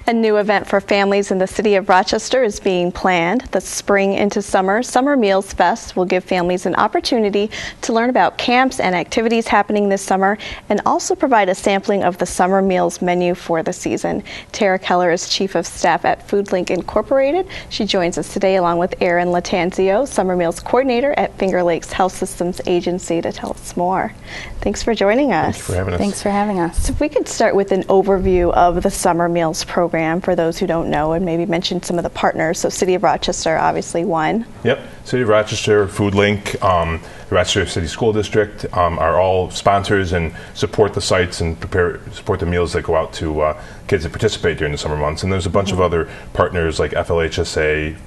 A new event for families in the city of Rochester is being planned. The Spring into Summer Summer Meals Fest will give families an opportunity to learn about camps and activities happening this summer and also provide a sampling of the summer meals menu for the season. Tara Keller is Chief of Staff at FoodLink Incorporated. She joins us today along with Aaron Latanzio, Summer Meals Coordinator at Finger Lakes Health Systems Agency, to tell us more. Thanks for joining us. Thanks for having us. Thanks for having us. So if we could start with an overview of the Summer Meals Program for those who don't know, and maybe mention some of the partners. So City of Rochester, obviously one. Yep, City of Rochester, FoodLink, the Rochester City School District are all sponsors and support the sites and support the meals that go out to kids that participate during the summer months. And there's a bunch of other partners like FLHSA,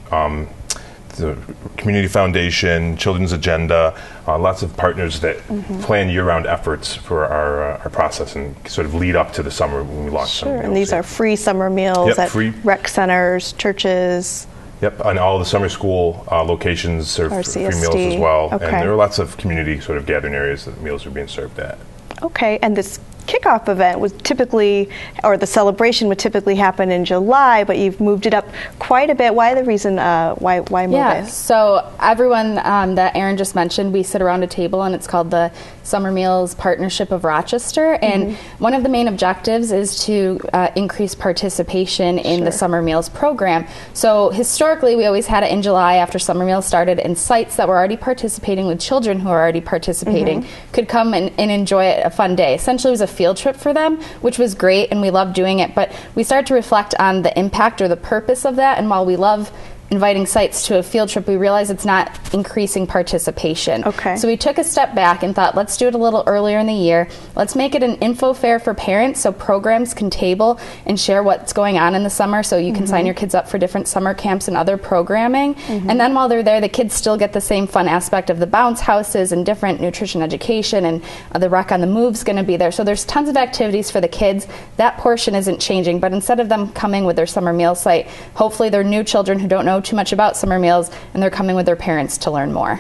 the Community Foundation, Children's Agenda, lots of partners that plan year-round efforts for our process and sort of lead up to the summer when we launch summer meals. And these are free summer meals at free rec centers, churches. Yep, and all the summer school locations serve free meals as well. Okay. And there are lots of community sort of gathering areas that meals are being served at. Okay, and this kickoff event was typically, or the celebration would typically happen in July, but you've moved it up quite a bit. Why the reason, why move it? So everyone that Aaron just mentioned, we sit around a table and it's called the Summer Meals Partnership of Rochester. And one of the main objectives is to increase participation in the Summer Meals program. So historically, we always had it in July after Summer Meals started, and sites that were already participating with children who are already participating could come and enjoy it, a fun day. Essentially, it was a field trip for them, which was great, and we loved doing it. But we started to reflect on the impact or the purpose of that, and while we love inviting sites to a field trip, we realized it's not increasing participation. Okay. So we took a step back and thought, let's do it a little earlier in the year. Let's make it an info fair for parents so programs can table and share what's going on in the summer, so you can sign your kids up for different summer camps and other programming. And then while they're there, the kids still get the same fun aspect of the bounce houses and different nutrition education, and the Rec on the Move's going to be there. So there's tons of activities for the kids. That portion isn't changing, but instead of them coming with their summer meal site, hopefully they're new children who don't know too much about summer meals, and they're coming with their parents to learn more.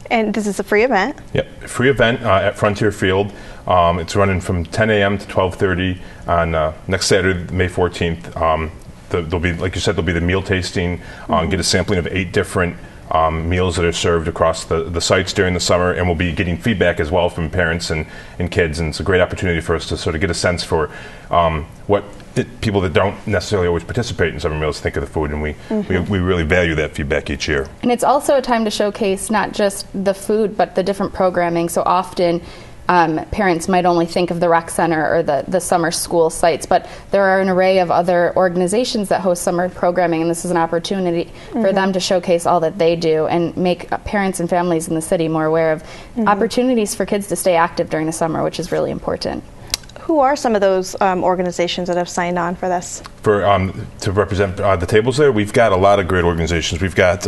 And this is a free event? Yep, a free event at Frontier Field. It's running from 10 a.m. to 12:30 on next Saturday, May 14th. There'll be, like you said, there'll be the meal tasting, get a sampling of 8 different meals that are served across the sites during the summer, and we'll be getting feedback as well from parents and kids, and it's a great opportunity for us to sort of get a sense for what people that don't necessarily always participate in summer meals think of the food, and we really value that feedback each year. And it's also a time to showcase not just the food, but the different programming. So often parents might only think of the rec center or the summer school sites, but there are an array of other organizations that host summer programming, and this is an opportunity for them to showcase all that they do and make parents and families in the city more aware of opportunities for kids to stay active during the summer, which is really important. Who are some of those organizations that have signed on for this? For to represent the tables there, we've got a lot of great organizations. We've got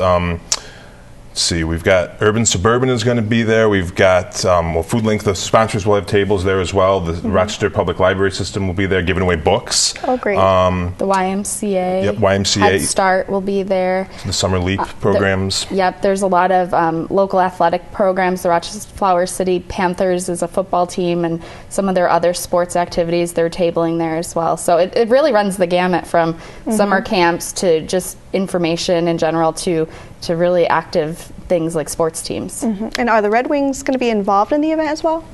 we've got Urban Suburban is going to be there. We've got FoodLink, the sponsors will have tables there as well. The Rochester Public Library System will be there giving away books. Oh, great. The YMCA. Yep, YMCA. Head Start will be there. The Summer Leap programs. There's a lot of local athletic programs. The Rochester Flower City Panthers is a football team, and some of their other sports activities, they're tabling there as well. So it really runs the gamut from summer camps to just information in general to really active things like sports teams. And are the Red Wings going to be involved in the event as well?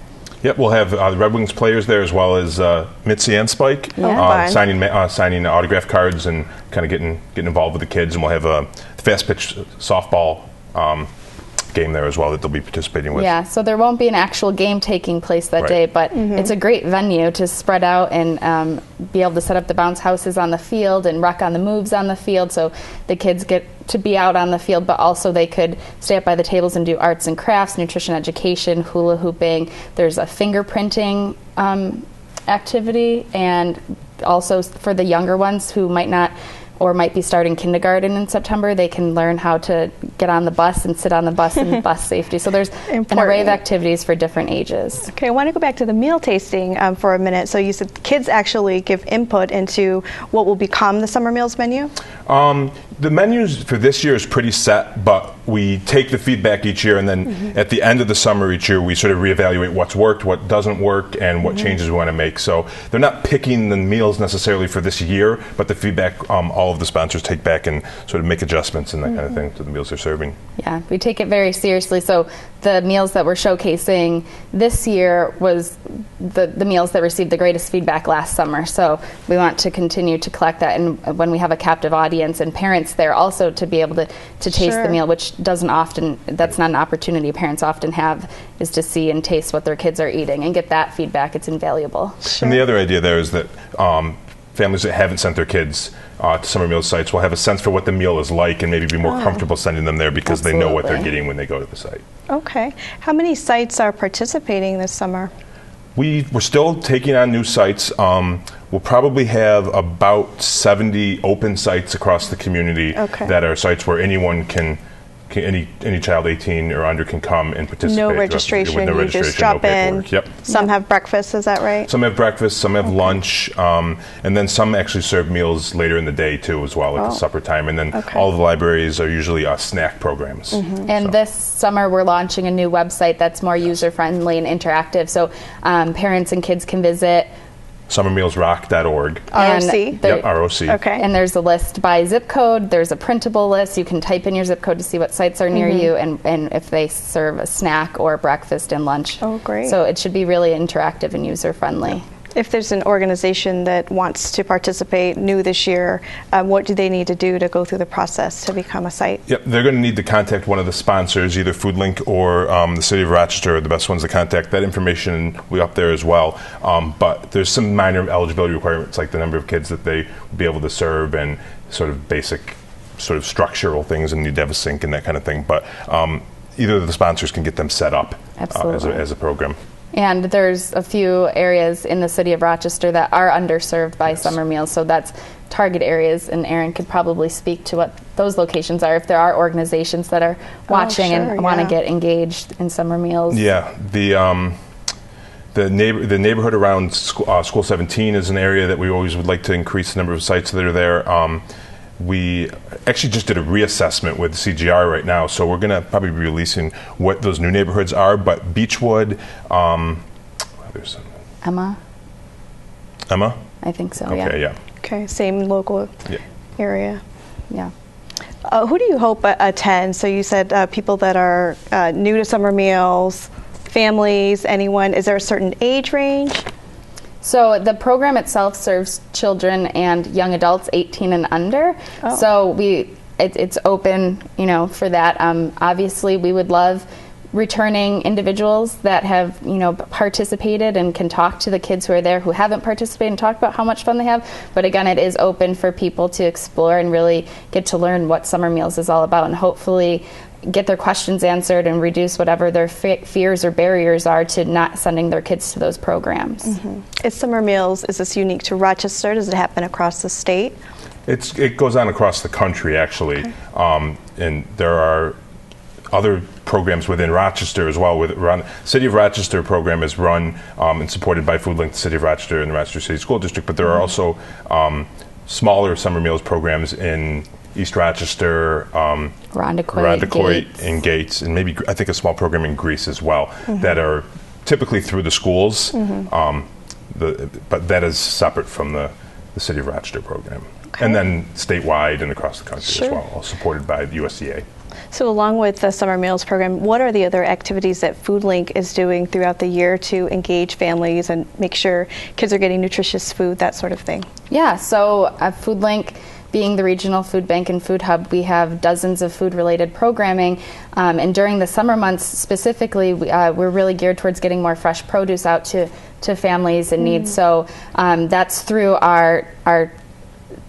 Yep, we'll have the Red Wings players there as well as Mitzi and Spike signing autograph cards and kind of getting involved with the kids, and we'll have a fast pitch softball game there as well that they'll be participating with. Yeah, so there won't be an actual game taking place that day, but it's a great venue to spread out and be able to set up the bounce houses on the field and Rec on the Moves on the field, so the kids get to be out on the field, but also they could stay up by the tables and do arts and crafts, nutrition education, hula hooping. There's a fingerprinting activity, and also for the younger ones who might not or might be starting kindergarten in September, they can learn how to get on the bus and sit on the bus and bus safety. So there's an array of activities for different ages. Okay, I want to go back to the meal tasting for a minute. So you said kids actually give input into what will become the summer meals menu? The menus for this year is pretty set, but we take the feedback each year, and then at the end of the summer each year, we sort of reevaluate what's worked, what doesn't work, and what changes we want to make. So they're not picking the meals necessarily for this year, but the feedback all of the sponsors take back and sort of make adjustments and that kind of thing to the meals they're serving. Yeah, we take it very seriously. So the meals that we're showcasing this year was the meals that received the greatest feedback last summer. So we want to continue to collect that, and when we have a captive audience and parents there also to be able to taste the meal, which that's not an opportunity parents often have, is to see and taste what their kids are eating and get that feedback. It's invaluable. And the other idea there is that families that haven't sent their kids to summer meal sites will have a sense for what the meal is like and maybe be more comfortable sending them there because they know what they're getting when they go to the site. Okay. How many sites are participating this summer? We're still taking on new sites. We'll probably have about 70 open sites across the community that are sites where anyone any child 18 or under can come and participate. No registration, with no you registration, just drop no in. paperwork. Yep. Some have breakfast, is that right? Some have breakfast, some have lunch, and then some actually serve meals later in the day too as well, at the supper time. And then all of the libraries are usually snack programs. And this summer we're launching a new website that's more user-friendly and interactive. So parents and kids can visit summermealsrock.org. ROC? Yep, ROC. Okay. And there's a list by zip code. There's a printable list. You can type in your zip code to see what sites are near you and if they serve a snack or breakfast and lunch. Oh, great. So it should be really interactive and user-friendly. If there's an organization that wants to participate new this year, what do they need to do to go through the process to become a site? Yep, they're going to need to contact one of the sponsors, either FoodLink or the City of Rochester are the best ones to contact. That information will be up there as well. But there's some minor eligibility requirements, like the number of kids that they will be able to serve and sort of basic sort of structural things and need to have a sink and that kind of thing. But either of the sponsors can get them set up as a program. And there's a few areas in the city of Rochester that are underserved by summer meals, so that's target areas, and Aaron could probably speak to what those locations are if there are organizations that are watching and want to get engaged in summer meals. Yeah, the neighborhood around School 17 is an area that we always would like to increase the number of sites that are there. We actually just did a reassessment with CGR right now, so we're going to probably be releasing what those new neighborhoods are. But Beechwood, there's Emma? I think so, Okay, yeah. Okay, same local area. Yeah. Who do you hope attends? So you said people that are new to summer meals, families, anyone. Is there a certain age range? So the program itself serves children and young adults 18 and under. So it's open, for that. Obviously, we would love returning individuals that have, participated and can talk to the kids who are there who haven't participated and talk about how much fun they have. But again, it is open for people to explore and really get to learn what summer meals is all about, and hopefully get their questions answered and reduce whatever their fears or barriers are to not sending their kids to those programs. Is summer meals, is this unique to Rochester? Does it happen across the state? It goes on across the country, actually. And there are other programs within Rochester as well. City of Rochester program is run and supported by FoodLink, the City of Rochester, and the Rochester City School District, but there are also smaller summer meals programs in East Rochester, Rondequoit, and Gates, and maybe I think a small program in Greece as well that are typically through the schools, but that is separate from the City of Rochester program. And then statewide and across the country as well, all supported by the USDA. So along with the summer meals program, what are the other activities that FoodLink is doing throughout the year to engage families and make sure kids are getting nutritious food, that sort of thing? Yeah, so FoodLink, being the regional food bank and food hub, we have dozens of food-related programming. And during the summer months specifically, we're really geared towards getting more fresh produce out to families in need. So that's through our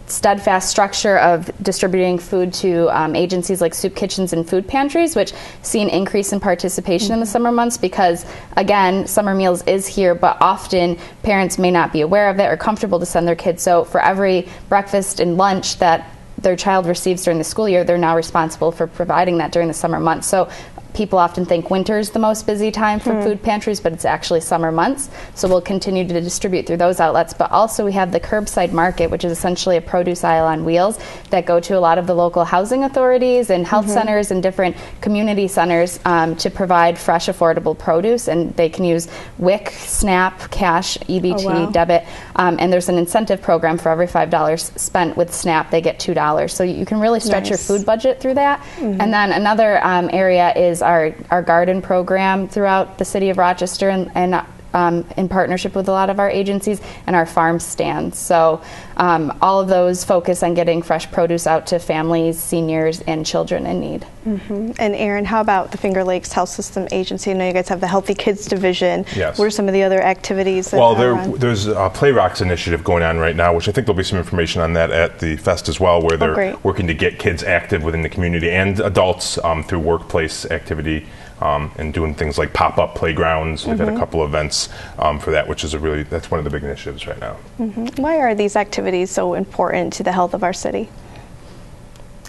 steadfast structure of distributing food to agencies like soup kitchens and food pantries, which see an increase in participation in the summer months because, again, summer meals is here, but often parents may not be aware of it or comfortable to send their kids. So for every breakfast and lunch that their child receives during the school year, they're now responsible for providing that during the summer months. So people often think winter's the most busy time for food pantries, but it's actually summer months. So we'll continue to distribute through those outlets. But also we have the curbside market, which is essentially a produce aisle on wheels that go to a lot of the local housing authorities and health centers and different community centers to provide fresh, affordable produce. And they can use WIC, SNAP, cash, EBT, debit. And there's an incentive program for every $5 spent with SNAP, they get $2. So you can really stretch your food budget through that. And then another area is our garden program throughout the city of Rochester and in partnership with a lot of our agencies and our farm stands. So all of those focus on getting fresh produce out to families, seniors, and children in need. And Aaron, how about the Finger Lakes Health System Agency? I know you guys have the Healthy Kids Division. Yes. What are some of the other activities that there's a Play Rocks initiative going on right now, which I think there'll be some information on that at the fest as well, where they're working to get kids active within the community and adults through workplace activity. And doing things like pop-up playgrounds. We've had a couple events for that, which is that's one of the big initiatives right now. Why are these activities so important to the health of our city?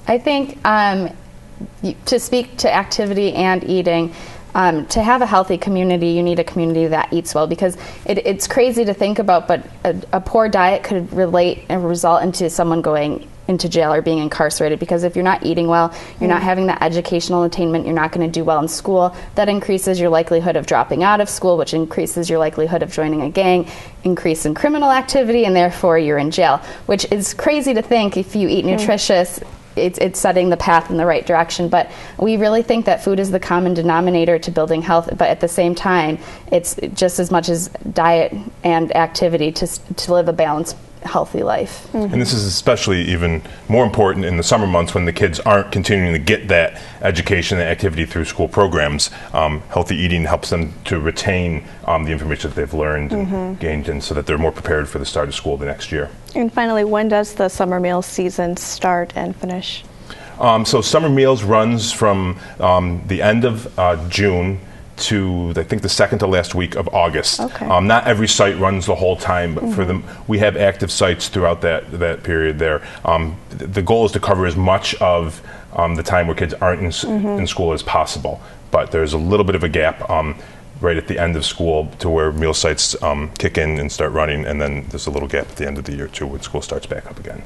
I think to speak to activity and eating, to have a healthy community, you need a community that eats well, because it's crazy to think about, but a poor diet could result into someone going into jail or being incarcerated, because if you're not eating well, you're not having that educational attainment, you're not going to do well in school. That increases your likelihood of dropping out of school, which increases your likelihood of joining a gang, increase in criminal activity, and therefore you're in jail, which is crazy to think. If you eat nutritious, it's setting the path in the right direction. But we really think that food is the common denominator to building health, but at the same time, it's just as much as diet and activity to live a balanced, healthy life. And this is especially even more important in the summer months when the kids aren't continuing to get that education and activity through school programs. Healthy eating helps them to retain the information that they've learned and gained, and so that they're more prepared for the start of school the next year. And finally, when does the summer meal season start and finish? So summer meals runs from the end of June to I think the second to last week of August. Not every site runs the whole time, but for them, we have active sites throughout that period there. The goal is to cover as much of the time where kids aren't in school as possible, but there's a little bit of a gap right at the end of school to where meal sites kick in and start running, and then there's a little gap at the end of the year too when school starts back up again.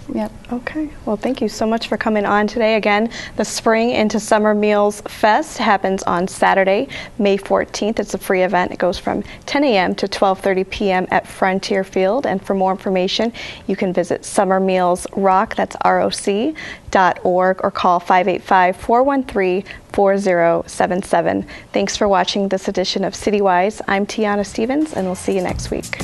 Okay. Well, thank you so much for coming on today. Again, the Spring into Summer Meals Fest happens on Saturday, May 14th. It's a free event. It goes from 10 a.m. to 12:30 p.m. at Frontier Field. And for more information, you can visit Summer Meals Rock, that's ROC.org, or call 585-413-4077. Thanks for watching this edition of CityWise. I'm Tiana Stevens, and we'll see you next week.